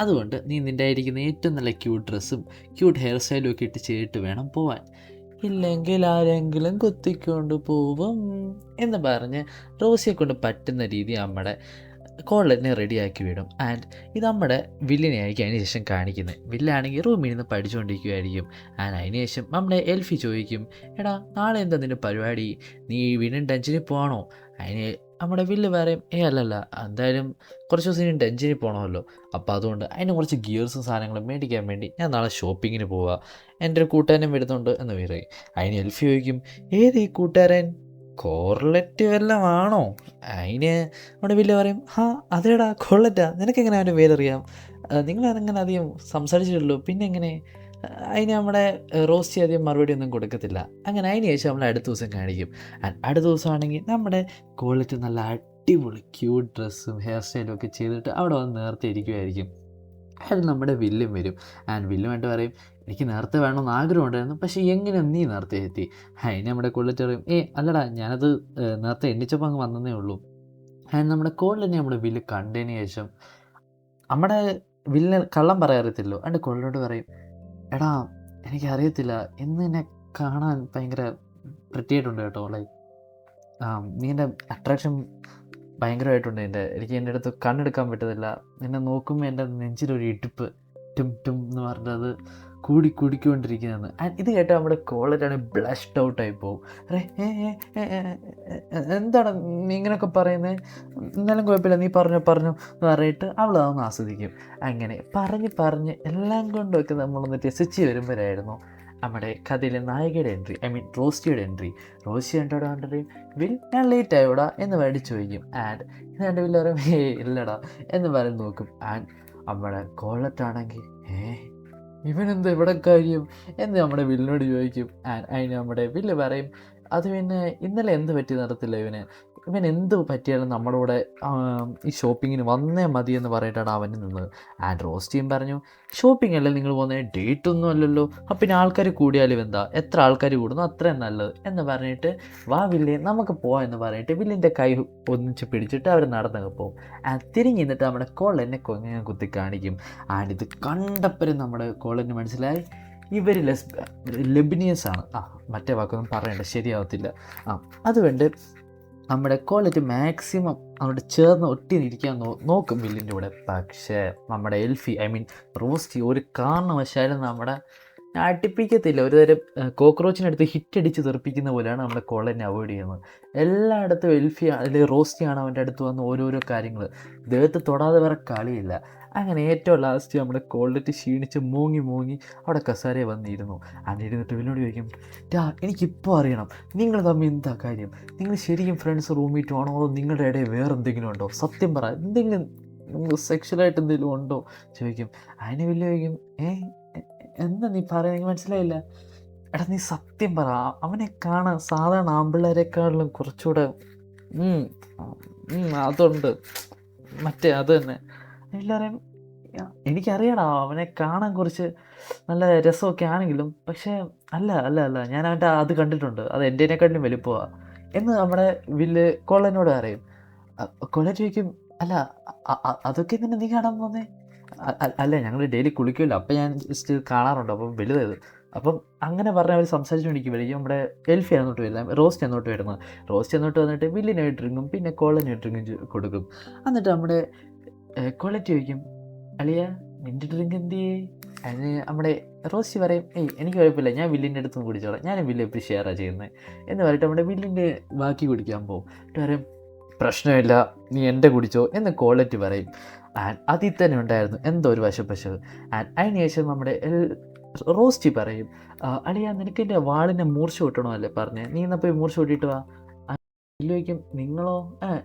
അതുകൊണ്ട് നീ നിൻ്റെ ആയിരിക്കുന്ന ഏറ്റവും നല്ല ക്യൂട്ട് ഡ്രസ്സും ക്യൂട്ട് ഹെയർ സ്റ്റൈലും ഒക്കെ ഇട്ട് ചെയ്തിട്ട് വേണം പോവാൻ, ഇല്ലെങ്കിൽ ആരെങ്കിലും കൊത്തിക്കൊണ്ട് പോവും എന്ന് പറഞ്ഞ് റോസിയെ കൊണ്ട് പറ്റുന്ന രീതി നമ്മുടെ കോളറ്റിനെ റെഡിയാക്കി വിടും. ആൻഡ് ഇത് നമ്മുടെ വില്ലിനെ ആയിരിക്കും അതിന് ശേഷം കാണിക്കുന്നത്. വില്ലാണെങ്കിൽ റൂമിൽ നിന്ന് പഠിച്ചുകൊണ്ടിരിക്കുമായിരിക്കും. ആൻഡ് അതിന് ശേഷം നമ്മുടെ എൽഫി ചോദിക്കും, എടാ നാളെ എന്താ നിൻ്റെ പരിപാടി, നീ വീണ്ടും ഡഞ്ചനിൽ പോകണോ? അതിന് നമ്മുടെ വില്ല് പറയും, അല്ലല്ല, എന്തായാലും കുറച്ച് ദിവസം ഇനി ഡഞ്ചനിൽ പോകണമല്ലോ, അപ്പോൾ അതുകൊണ്ട് അതിന് കുറച്ച് ഗിയേഴ്സും സാധനങ്ങളും മേടിക്കാൻ വേണ്ടി ഞാൻ നാളെ ഷോപ്പിങ്ങിന് പോവുക, എൻ്റെ ഒരു കൂട്ടുകാരൻ വരുന്നുണ്ട് എന്ന് പറയും. അതിന് എൽഫി ചോദിക്കും, ഏത് ഈ കൂട്ടുകാരൻ, കോർലറ്റ് വല്ലതും ആണോ? അതിന് നമ്മുടെ വില്ല് പറയും, അതേടാ കോർലറ്റാ, നിനക്കെങ്ങനെ അവൻ്റെ പേരറിയാം? നിങ്ങളതങ്ങനെ അധികം സംസാരിച്ചിട്ടുള്ളൂ, പിന്നെ എങ്ങനെ? അതിന് നമ്മുടെ റോസ്റ്റ് അധികം മറുപടി ഒന്നും കൊടുക്കത്തില്ല. അങ്ങനെ അതിന് ശേഷം നമ്മൾ അടുത്ത ദിവസം കാണിക്കും. അടുത്ത ദിവസമാണെങ്കിൽ നമ്മുടെ കോളേജ് നല്ല അടിപൊളി ക്യൂട്ട് ഡ്രസ്സും ഹെയർ സ്റ്റൈലും ഒക്കെ ചെയ്തിട്ട് അവിടെ വന്ന് നേരത്തെ ഇരിക്കുമായിരിക്കും. അത് നമ്മുടെ വില്ലും വരും. വില്ലുമായിട്ട് പറയും, എനിക്ക് നേരത്തെ വേണമെന്ന് ആഗ്രഹമുണ്ടായിരുന്നു, പക്ഷേ എങ്ങനെ നീ നേരത്തെ എത്തി? അതിന് നമ്മുടെ കോളേജ് പറയും, അല്ലടാ ഞാനത് നേരത്തെ എണ്ണിച്ചപ്പോൾ അങ്ങ് വന്നതേ ഉള്ളൂ. നമ്മുടെ കോളിനെ നമ്മുടെ വില്ല് കണ്ടതിന് ശേഷം നമ്മുടെ വില്ലിന് കള്ളം പറയാറിയത്തില്ലോ. കോളിനോട് പറയും, എടാ എനിക്കറിയത്തില്ല, ഇന്ന് നിന്നെ കാണാൻ ഭയങ്കര പ്രിറ്റിയായിട്ടുണ്ട് കേട്ടോ. ലൈക്ക് നീ എൻ്റെ അട്രാക്ഷൻ ഭയങ്കരമായിട്ടുണ്ട്. എനിക്ക് എൻ്റെ അടുത്ത് കണ്ണെടുക്കാൻ പറ്റുന്നില്ല. നിന്നെ നോക്കുമ്പോൾ എൻ്റെ നെഞ്ചിലൊരു ഇടിപ്പ് ടും ടും എന്ന് പറഞ്ഞത് കൂടിക്കൊണ്ടിരിക്കുന്നതെന്ന്. ഇത് കേട്ടാൽ നമ്മുടെ കോളേജാണ് ബ്ലഷ്ഡ് ഔട്ടായി പോകും. അറേ എന്താണ് നീ ഇങ്ങനെയൊക്കെ പറയുന്നത്? എന്നാലും കുഴപ്പമില്ല, നീ പറഞ്ഞു എന്ന് പറഞ്ഞിട്ട് അവൾ അതൊന്ന് ആസ്വദിക്കും. അങ്ങനെ പറഞ്ഞ് എല്ലാം കൊണ്ടൊക്കെ നമ്മളൊന്ന് രസിച്ച് വരുമ്പോഴായിരുന്നു നമ്മുടെ കഥയിലെ നായികയുടെ എൻട്രി, റോസ്റ്റിയുടെ എൻട്രി. റോസ്റ്റി കണ്ടോടെ കണ്ടിട്ട് വിൽ ഞാൻ ലേറ്റ് ആയോടാ എന്ന് മേടിച്ച് ചോദിക്കും. ഇത് വില്ല പറയും, ഇല്ലടാ എന്ന് പറഞ്ഞ് നോക്കും. നമ്മുടെ കോളറ്റാണെങ്കിൽ ഇവനെന്താ ഇവിടെ കാര്യം എന്ന് നമ്മുടെ വില്ലിനോട് ചോദിക്കും. അതിന് നമ്മുടെ വില്ല് പറയും, അത് പിന്നെ ഇന്നലെ എന്ത് പറ്റി നടത്തില്ല ഇവൻ എന്ത് പറ്റിയാലും നമ്മുടെ കൂടെ ഈ ഷോപ്പിങ്ങിന് വന്നേ മതി എന്ന് പറഞ്ഞിട്ടാണ് അവന് നിന്നത്. റോസ്റ്റിയും പറഞ്ഞു, ഷോപ്പിംഗ് അല്ലേ നിങ്ങൾ പോകുന്നത്, ഡേറ്റ് ഒന്നും അല്ലല്ലോ, അപ്പം പിന്നെ ആൾക്കാർ കൂടിയാലും എന്താ, എത്ര ആൾക്കാർ കൂടുന്നു അത്രയും നല്ലത് എന്ന് പറഞ്ഞിട്ട് വാ വില്ലേ നമുക്ക് പോവാം എന്ന് പറഞ്ഞിട്ട് വില്ലിൻ്റെ കൈ ഒന്നിച്ച് പിടിച്ചിട്ട് അവർ നടന്നങ്ങ് പോകും. തിരിഞ്ഞ് നിന്നിട്ട് നമ്മുടെ കോളനെ കുത്തി കാണിക്കും. ഇത് കണ്ടപ്പോഴും നമ്മുടെ കോളന് മനസ്സിലായി ഇവർ ലെബനിയസ് ആണ്. മറ്റേ വാക്കൊന്നും പറയണ്ട, ശരിയാവത്തില്ല. അതുകൊണ്ട് നമ്മുടെ കോളേജ് മാക്സിമം അവിടെ ചേർന്ന് ഒട്ടിനിരിക്കാൻ നോക്കും വില്ലിൻ്റെ കൂടെ. പക്ഷേ നമ്മുടെ എൽഫി റോസ്റ്റി ഒരു കാരണവശാലും നമ്മുടെ അടുപ്പിക്കത്തില്ല. ഒരു തരം കോക്രോച്ചിനടുത്ത് ഹിറ്റടിച്ച് തെറിപ്പിക്കുന്ന പോലെയാണ് നമ്മുടെ കോളേജിനെ അവോയ്ഡ് ചെയ്യുന്നത്. എല്ലായിടത്തും എൽഫി അല്ലെങ്കിൽ റോസ്റ്റിയാണ് അവൻ്റെ അടുത്ത് വന്ന് ഓരോരോ കാര്യങ്ങൾ ദേഹത്ത് തൊടാതെ വേറെ കളിയില്ല. അങ്ങനെ ഏറ്റവും ലാസ്റ്റ് നമ്മുടെ ക്വാളിറ്റി ക്ഷീണിച്ച് മൂങ്ങി അവിടെ കസാരയെ വന്നിരുന്നു. ഇരുന്നിട്ട് വില്ലോട് ചോദിക്കും, എനിക്കിപ്പോൾ അറിയണം നിങ്ങൾ തമ്മിൽ എന്താ കാര്യം, നിങ്ങൾ ശരിക്കും ഫ്രണ്ട്സ് റൂംമേറ്റ് ആണോ അതോ നിങ്ങളുടെ ഇടയിൽ വേറെ എന്തെങ്കിലും ഉണ്ടോ, സത്യം പറ, എന്തെങ്കിലും സെക്ഷലായിട്ട് എന്തെങ്കിലും ഉണ്ടോ ചോദിക്കും. അതിന് വില്ല് ചോദിക്കും, എന്താ നീ പറയാൻ, എനിക്ക് മനസ്സിലായില്ല. എടാ നീ സത്യം പറ, അവനെ കാണാൻ സാധാരണ ആമ്പിള്ളേരെക്കാളിലും കുറച്ചുകൂടെ അതുണ്ട്, മറ്റേ അത് തന്നെ. എല്ലാവരെയും എനിക്കറിയടാ, അവനെ കാണാൻ കുറച്ച് നല്ല രസമൊക്കെ ആണെങ്കിലും പക്ഷേ അല്ല ഞാൻ അവൻ്റെ അത് കണ്ടിട്ടുണ്ട്, അത് എൻ്റെതിനെക്കാട്ടിലും വലുപ്പമാണ് എന്ന് നമ്മുടെ വില്ല് കൊള്ളനോട് പറയും. കൊള്ളൻ ചോദിക്കും, അല്ല അതൊക്കെ തന്നെ നീ കാണാൻ പോകുന്നേ? അല്ല ഞങ്ങൾ ഡെയിലി കുളിക്കുമല്ലോ, അപ്പം ഞാൻ ജസ്റ്റ് കാണാറുണ്ട്, അപ്പം വലുതായത്. അപ്പം അങ്ങനെ പറഞ്ഞ് അവർ സംസാരിച്ചുകൊണ്ടിരിക്കുമ്പോഴേക്കും നമ്മുടെ എൽഫി എന്നോട്ട് വരുന്നത്, റോസ്റ്റ് എന്നോട്ട് വന്നിട്ട് വില്ലിനെ ഡ്രിങ്കും പിന്നെ കോളന് ഡ്രിങ്കും കൊടുക്കും. എന്നിട്ട് നമ്മുടെ ക്വാളിറ്റി ചോദിക്കും, അളിയ നിൻ്റെ ഡ്രിങ്ക് എന്ത് ചെയ്യേ? അതിന് നമ്മുടെ റോസ്റ്റ് പറയും, എനിക്ക് കുഴപ്പമില്ല, ഞാൻ വില്ലിൻ്റെ അടുത്ത് നിന്ന് കുടിച്ചോളാം, ഞാനും വില്ല് എപ്പോഴും ഷെയറാണ് ചെയ്യുന്നത് എന്ന് പറഞ്ഞിട്ട് നമ്മുടെ വില്ലിൻ്റെ ബാക്കി കുടിക്കാൻ പോകും. പറയും, പ്രശ്നമില്ല നീ എൻ്റെ കുടിച്ചോ എന്ന് ക്വാളിറ്റി പറയും. അതിൽ തന്നെ ഉണ്ടായിരുന്നു എന്തോ ഒരു വശപ്പശവ്. അതിന് ശേഷം നമ്മുടെ റോസ്റ്റ് പറയും, അളിയ നിനക്ക് എൻ്റെ വാളിനെ മൂർച്ച കൂട്ടണമല്ലേ പറഞ്ഞേ, നീ എന്നാൽ പോയി മൂർച്ച കൂട്ടിയിട്ട് വാ. ചോദിക്കും, നിങ്ങളോ?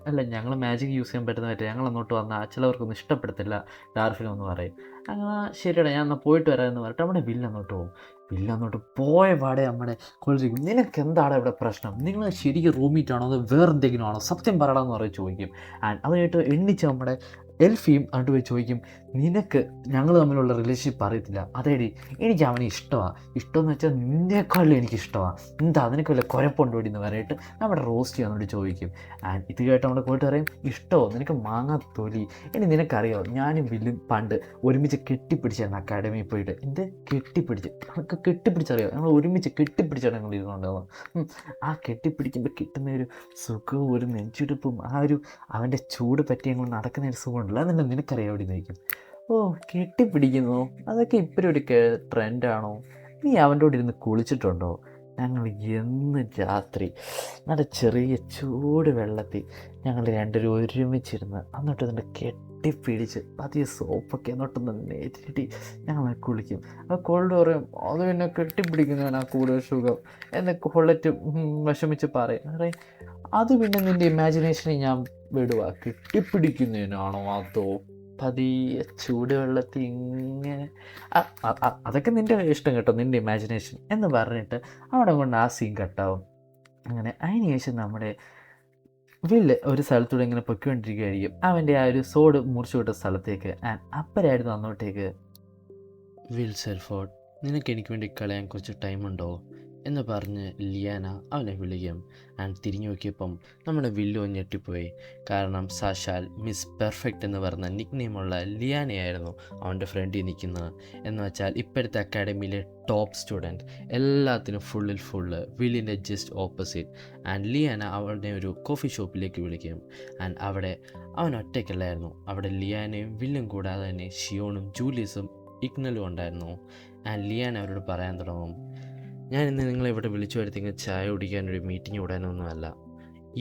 അല്ല ഞങ്ങൾ മാജിക് യൂസ് ചെയ്യാൻ പറ്റുന്ന പറ്റില്ല, ഞങ്ങൾ അങ്ങോട്ട് വന്നാൽ ചിലവർക്കൊന്നും ഇഷ്ടപ്പെടത്തില്ല ഡാർഫിനൊന്ന് പറയും. അങ്ങനെ ശരിയടാ ഞാൻ എന്നാൽ പോയിട്ട് വരാമെന്ന് പറഞ്ഞിട്ട് നമ്മുടെ വില്ലങ്ങോട്ട് പോകും. വില്ലങ്ങോട്ട് പോയ പാടെ നമ്മുടെ കോളേജ്, നിനക്ക് എന്താണ് ഇവിടെ പ്രശ്നം, നിങ്ങൾ ശരിക്കും റൂമീറ്റാണോ അതോ വേറെ എന്തെങ്കിലും ആണോ, സത്യം പറയണമെന്ന് പറയും ചോദിക്കും. അതിനായിട്ട് എണ്ണിച്ച് നമ്മുടെ എൽഫിയും അങ്ങോട്ട് പോയി ചോദിക്കും, നിനക്ക് ഞങ്ങൾ തമ്മിലുള്ള റിലേഷൻഷിപ്പ് അറിയത്തില്ല, അതേടി എനിക്ക് അവനെ ഇഷ്ടമെന്ന് വെച്ചാൽ നിന്നേക്കാളും എനിക്കിഷ്ടമാണ്, എന്താ അതിനൊക്കെ വല്ല കുഴപ്പമുണ്ടോടി എന്ന് പറഞ്ഞിട്ട് നമ്മുടെ റോസ്റ്റ് വന്നിട്ട് ചോദിക്കും. ഇത് കേട്ട് നമ്മുടെ പോയിട്ട് പറയും, ഇഷ്ടമോ നിനക്ക് മാങ്ങാ തൊലി, ഇനി നിനക്കറിയോ ഞാനും വില്ലും പണ്ട് ഒരുമിച്ച് കെട്ടിപ്പിടിച്ചായിരുന്നു അക്കാഡമിയിൽ പോയിട്ട്. എൻ്റെ കെട്ടിപ്പിടിച്ചറിയോ, ഞങ്ങൾ ഒരുമിച്ച് കെട്ടിപ്പിടിച്ചാണ് ഞങ്ങൾ ഇരുന്നുണ്ടാവുക. ആ കെട്ടിപ്പിടിക്കുമ്പോൾ കിട്ടുന്ന ഒരു സുഖവും ഒരു നെഞ്ചെടുപ്പും അവൻ്റെ ചൂട് പറ്റി ഞങ്ങൾ നടക്കുന്ന ഒരു സുഖമുണ്ടല്ലോ, അതെന്നെ നിനക്കറിയാം എവിടെ നിൽക്കും. കെട്ടിപ്പിടിക്കുന്നു അതൊക്കെ ഇപ്പോഴും ഒരു ട്രെൻഡാണോ, നീ അവൻ്റെ കൂടെ ഇരുന്ന് കുളിച്ചിട്ടുണ്ടോ? ഞങ്ങൾ എന്ന് രാത്രി നല്ല ചെറിയ ചൂട് വെള്ളത്തിൽ ഞങ്ങൾ രണ്ടുപേരും ഒരുമിച്ചിരുന്ന് എന്നിട്ട് അതിൻ്റെ കെട്ടിപ്പിടിച്ച് പതിയെ സോപ്പൊക്കെ എന്നിട്ടൊന്ന് നേരിട്ടി ഞങ്ങൾ കുളിക്കും. കോൾഡ് പറയും, അത് പിന്നെ കെട്ടിപ്പിടിക്കുന്നതാണ് കൂടുതൽ സുഖം എന്ന് കൊള്ളറ്റ് വിഷമിച്ച് പറയും. അത് പിന്നെ നിൻ്റെ ഇമാജിനേഷനെ ഞാൻ വിടുക, കെട്ടിപ്പിടിക്കുന്നതിനാണോ അതോ പതിയെ ചൂടുവെള്ളത്തിൽ ഇങ്ങനെ അതൊക്കെ നിൻ്റെ ഇഷ്ടം കേട്ടോ, നിൻ്റെ ഇമാജിനേഷൻ എന്ന് പറഞ്ഞിട്ട് അവിടെ കൊണ്ട് ആ സീൻ കട്ടാവും. അങ്ങനെ അതിന് ശേഷം നമ്മുടെ വില്ല് ഒരു സ്ഥലത്തൂടെ ഇങ്ങനെ പൊയ്ക്കൊണ്ടിരിക്കുകയായിരിക്കും, അവൻ്റെ ആ ഒരു സോഡ് മുറിച്ചു വിട്ട സ്ഥലത്തേക്ക്. ആൻഡ് അപ്പരായിരുന്നു അന്നോട്ടേക്ക്, വിൽ സെൽഫോർഡ്, നിനക്ക് എനിക്ക് വേണ്ടി കളയാൻ കുറച്ച് ടൈമുണ്ടോ എന്ന് പറഞ്ഞ് ലിയാന അവനെ വിളിക്കും. ആൻഡ് തിരിഞ്ഞു നോക്കിയപ്പം നമ്മുടെ വില്ലു ഞെട്ടിപ്പോയി. കാരണം സാക്ഷാൽ മിസ് പെർഫെക്റ്റ് എന്ന് പറഞ്ഞ നിക് നെയിമുള്ള ലിയാനയായിരുന്നു അവൻ്റെ ഫ്രണ്ടിൽ നിൽക്കുന്നത്. എന്ന് വെച്ചാൽ ഇപ്പോഴത്തെ അക്കാഡമിയിലെ ടോപ്പ് സ്റ്റുഡൻറ്റ്, എല്ലാത്തിനും ഫുള്ള് വില്ലിൻ്റെ ജസ്റ്റ് ഓപ്പോസിറ്റ്. ആൻഡ് ലിയാന അവളുടെ ഒരു കോഫി ഷോപ്പിലേക്ക് വിളിക്കും. ആൻഡ് അവിടെ അവൻ ഒറ്റയ്ക്കല്ലായിരുന്നു, അവിടെ ലിയാനയും വില്ലും കൂടാതെ തന്നെ ഷിയോണും ജൂലിയസും ഇഗ്നലും ഉണ്ടായിരുന്നു. ആൻഡ് ലിയാന അവരോട് പറയാൻ തുടങ്ങും, ഞാൻ ഇന്ന് നിങ്ങളെ ഇവിടെ വിളിച്ചു വരുത്തിയെങ്കിൽ ചായ കുടിക്കാനൊരു മീറ്റിംഗ് കൂടാനൊന്നുമല്ല.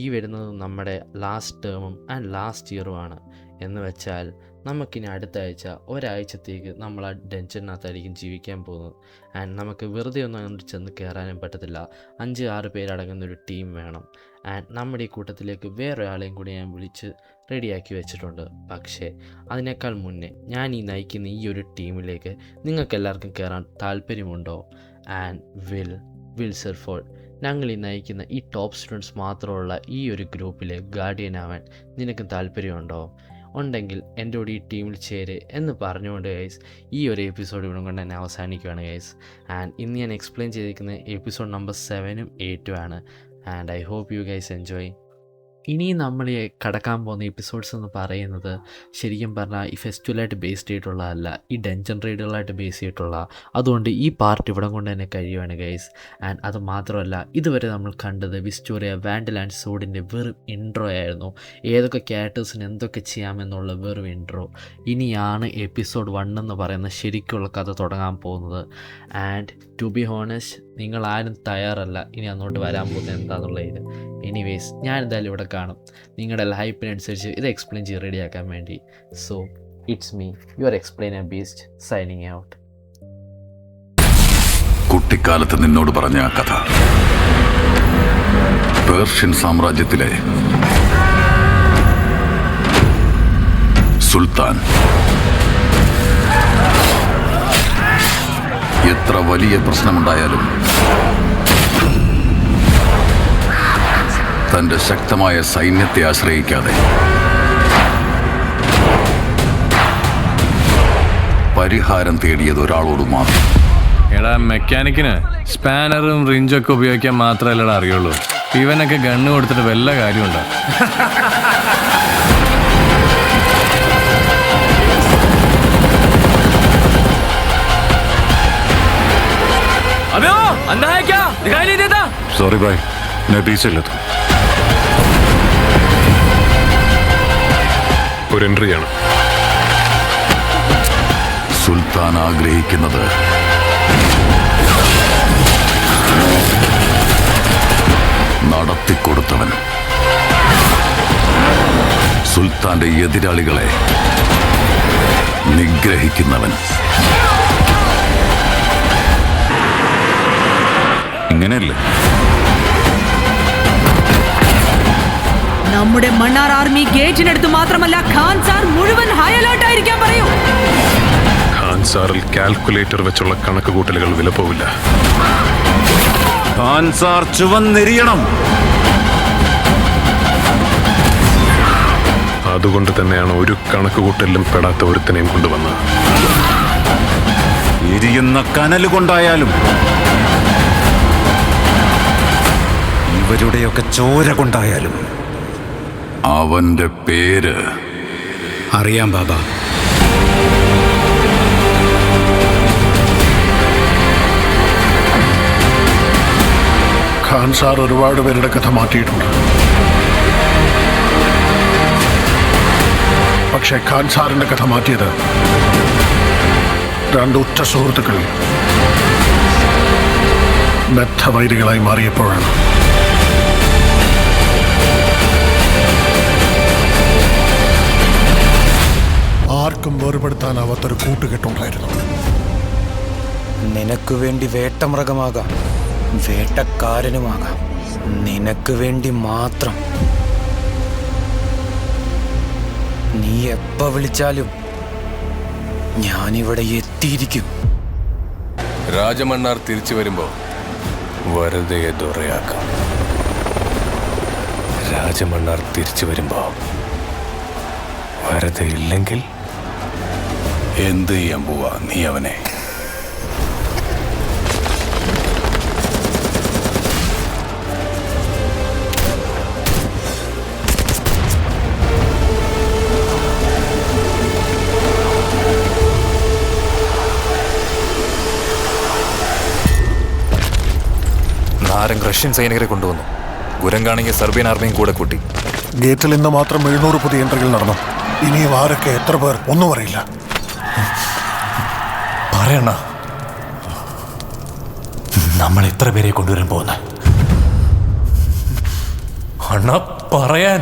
ഈ വരുന്നത് നമ്മുടെ ലാസ്റ്റ് ടേമും ആൻഡ് ലാസ്റ്റ് ഇയറുമാണ്. എന്ന് വെച്ചാൽ നമുക്കിനി അടുത്ത ആഴ്ച ഒരാഴ്ചത്തേക്ക് നമ്മൾ ആ ഡെൻഷനകത്തായിരിക്കും ജീവിക്കാൻ പോകുന്നത്. ആൻഡ് നമുക്ക് വെറുതെ ഒന്നും അങ്ങോട്ട് ചെന്ന് കയറാനും പറ്റത്തില്ല. 5-6 പേരടങ്ങുന്നൊരു ടീം വേണം. ആൻഡ് നമ്മുടെ ഈ കൂട്ടത്തിലേക്ക് വേറൊരാളെയും കൂടി ഞാൻ വിളിച്ച് റെഡിയാക്കി വെച്ചിട്ടുണ്ട്. പക്ഷേ അതിനേക്കാൾ മുന്നേ ഞാൻ ഈ നയിക്കുന്ന ഈ ഒരു ടീമിലേക്ക് നിങ്ങൾക്കെല്ലാവർക്കും കയറാൻ താല്പര്യമുണ്ടോ? ആൻഡ് വിൽ സെൽഫോർഡ്, ഞങ്ങൾ ഈ നയിക്കുന്ന ഈ ടോപ്പ് സ്റ്റുഡൻസ് മാത്രമുള്ള ഈ ഒരു ഗ്രൂപ്പിലെ ഗാർഡിയൻ ആവാൻ നിനക്ക് താല്പര്യമുണ്ടോ? ഉണ്ടെങ്കിൽ എൻ്റെ കൂടെ ഈ ടീമിൽ ചേര് എന്ന് പറഞ്ഞുകൊണ്ട് ഗൈസ് ഈ ഒരു എപ്പിസോഡ് ഇവിടെ കൊണ്ട് തന്നെ അവസാനിക്കുകയാണ് ഗൈസ്. ആൻഡ് ഇന്ന് ഞാൻ എക്സ്പ്ലെയിൻ ചെയ്തിരിക്കുന്ന എപ്പിസോഡ് നമ്പർ 7ഉം 8ഉം ആണ്. And I hope you guys enjoy. ഇനി നമ്മൾ കടക്കാൻ പോകുന്ന എപ്പിസോഡ്സ് എന്ന് പറയുന്നത് ശരിക്കും പറഞ്ഞാൽ ഈ ഫെസ്റ്റിവലായിട്ട് ബേസ്ഡ് ആയിട്ടുള്ളതല്ല, ഈ ഡഞ്ചൻ റൈഡുകളായിട്ട് ബേസ് ചെയ്തിട്ടുള്ള. അതുകൊണ്ട് ഈ പാർട്ട് ഇവിടെ കൊണ്ട് തന്നെ കഴിയുവാണ് ഗൈസ്. ആൻഡ് അത് മാത്രമല്ല, ഇതുവരെ നമ്മൾ കണ്ടത് വിസ്റ്റോറിയ വാൻഡൽ ആൻഡ് സോഡിൻ്റെ വെറും ഇൻട്രോ ആയിരുന്നു. ഏതൊക്കെ ക്യാരക്ടേഴ്സിന് എന്തൊക്കെ ചെയ്യാമെന്നുള്ള വെറും ഇൻട്രോ. ഇനിയാണ് എപ്പിസോഡ് 1 എന്ന് പറയുന്ന ശരിക്കുള്ള കഥ തുടങ്ങാൻ പോകുന്നത്. ആൻഡ് ടു ബി ഹോണസ്റ്റ്, നിങ്ങളാരും തയ്യാറല്ല ഇനി അങ്ങോട്ട് വരാൻ പോകുന്നത് എന്താണെന്നുള്ളതിൽ. എനിവേസ്, ഞാൻ എന്തായാലും ഇവിടെ കാണും നിങ്ങളുടെ ഹൈപ്പിനനുസരിച്ച് ഇത് എക്സ്പ്ലെയിൻ ചെയ്ത് റെഡിയാക്കാൻ വേണ്ടി. So it's me, your explainer beast, signing out. കുട്ടിക്കാലത്ത് നിന്നോട് പറഞ്ഞ ആ കഥ പേർഷ്യൻ സാമ്രാജ്യത്തിലെ സുൽത്താൻ എത്ര വലിയ പ്രശ്നമുണ്ടായാലും തന്റെ ശക്തമായ സൈന്യത്തെ ആശ്രയിക്കാതെ പരിഹാരം തേടിയത് ഒരാളോട് മാത്രം. എടാ, മെക്കാനിക്കിന് സ്പാനറും റിഞ്ചൊക്കെ ഉപയോഗിക്കാൻ മാത്രമല്ലടാ അറിയുള്ളൂ. ഇവനൊക്കെ ഗണ്ണ് കൊടുത്തിട്ട് വല്ല കാര്യമുണ്ടോ? സോറി ഭായ്, मैं पीछे लेता हूं. ഒരു എൻട്രിയാണ്. സുൽത്താൻ ആഗ്രഹിക്കുന്നത് നടത്തിക്കൊടുത്തവൻ, സുൽത്താന്റെ എതിരാളികളെ നിഗ്രഹിക്കുന്നവൻ. ഇങ്ങനെയല്ലേ നമ്മുടെ മണ്ണാർ ആർമി ഗേറ്റിനടുത്ത് മാത്രമല്ല, ഖാൻ സാർ മുഴുവൻ ഹൈ അലേർട്ട് ആയിരിക്കാൻ പറയൂ. ഖാൻ സാറിൽ കാൽക്കുലേറ്റർ വെച്ചുള്ള കണക്ക് കൂട്ടലുകൾ വില പോവില്ല. ഖാൻ സാർ ചുവന്നെരിയണം. അതുകൊണ്ട് തന്നെയാണ് ഒരു കണക്ക് കൂട്ടലിലും പെടാത്ത ഒരുത്തനെയും കൊണ്ടുവന്നത്. എരിയുന്ന കനലുകൊണ്ടായാലും ഇവരുടെയൊക്കെ ചോര കൊണ്ടായാലും അവന്റെ പേര് അറിയാം ബാബ. ഖാൻ സാർ ഒരുപാട് പേരുടെ കഥ മാറ്റിയിട്ടുണ്ട്. പക്ഷേ ഖാൻ സാറിന്റെ കഥ മാറ്റിയത് 2 ഉറ്റ സുഹൃത്തുക്കൾ ബദ്ധവൈരികളായി മാറിയപ്പോഴാണ്. ആർക്കും വേർപെടുത്താനാവാത്തൊരു കൂട്ടുകെട്ടുണ്ടായിരുന്നു. നിനക്ക് വേണ്ടി വേട്ടമൃഗമാകാം, വേട്ടക്കാരനുമാകാം, നിനക്ക് വേണ്ടി മാത്രം. നീ എപ്പ വിളിച്ചാലും ഞാനിവിടെ എത്തിയിരിക്കും. രാജമണ്ണാർ തിരിച്ചു വരുമ്പോ വെറുതെ ദുറയാക്കാം. രാജമണ്ണാർ തിരിച്ചു വരുമ്പോ വെറുതെ ഇല്ലെങ്കിൽ എന്ത് ചെയ്യാൻ പോവാ നീ അവനെ? നാരങ് റഷ്യൻ സൈനികരെ കൊണ്ടുവന്നു. ഗുരങ്കാണെങ്കിൽ സെർബിയൻ ആർമിയും കൂടെ കൂട്ടി. ഗേറ്റിൽ ഇന്ന് മാത്രം 700 പുതിയ എൻട്രികൾ നടന്നു. ഇനിയും ആരൊക്കെ എത്ര പേർ ഒന്നും അറിയില്ല. പറയണ നമ്മൾ എത്ര പേരെ കൊണ്ടുവരാൻ പോകുന്ന അണ്ണ പറയാൻ.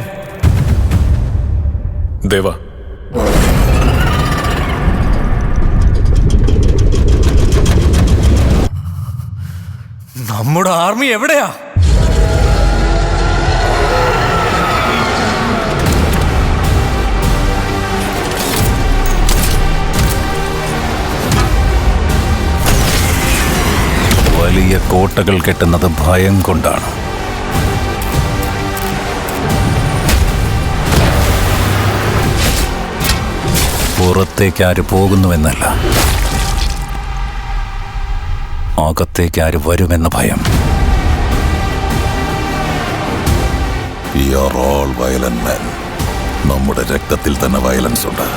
ദേവ, നമ്മുടെ ആർമി എവിടെയാ? വലിയ കോട്ടകൾ കെട്ടുന്നത് ഭയം കൊണ്ടാണ്. പുറത്തേക്ക് ആര് പോകുന്നുവെന്നല്ല, അകത്തേക്ക് ആര് വരുമെന്ന ഭയം. നമ്മുടെ രക്തത്തിൽ തന്നെ വയലൻസ് ഉണ്ട്.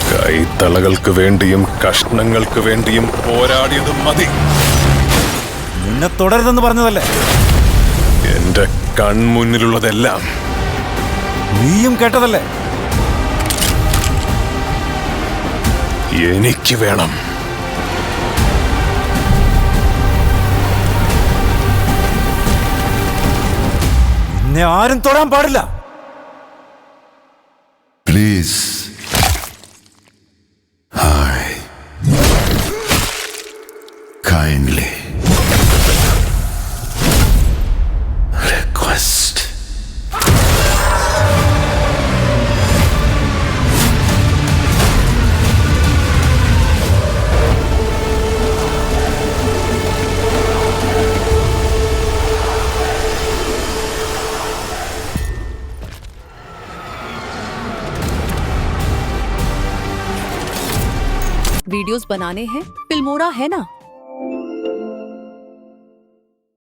കൈത്തളകൾക്ക് വേണ്ടിയും കഷ്ണങ്ങൾക്ക് വേണ്ടിയും പോരാടിയത് മതി. നിന്നെ തുടരുതെന്ന് പറഞ്ഞതല്ലേ? എന്റെ കൺമുന്നിലുള്ളതെല്ലാം നീയും കേട്ടതല്ലേ? എനിക്ക് വേണം. നിന്നെ ആരും തൊടാൻ പാടില്ല. Please. I kindly request. Videos बनाने हैं, फिल्मोरा है ना।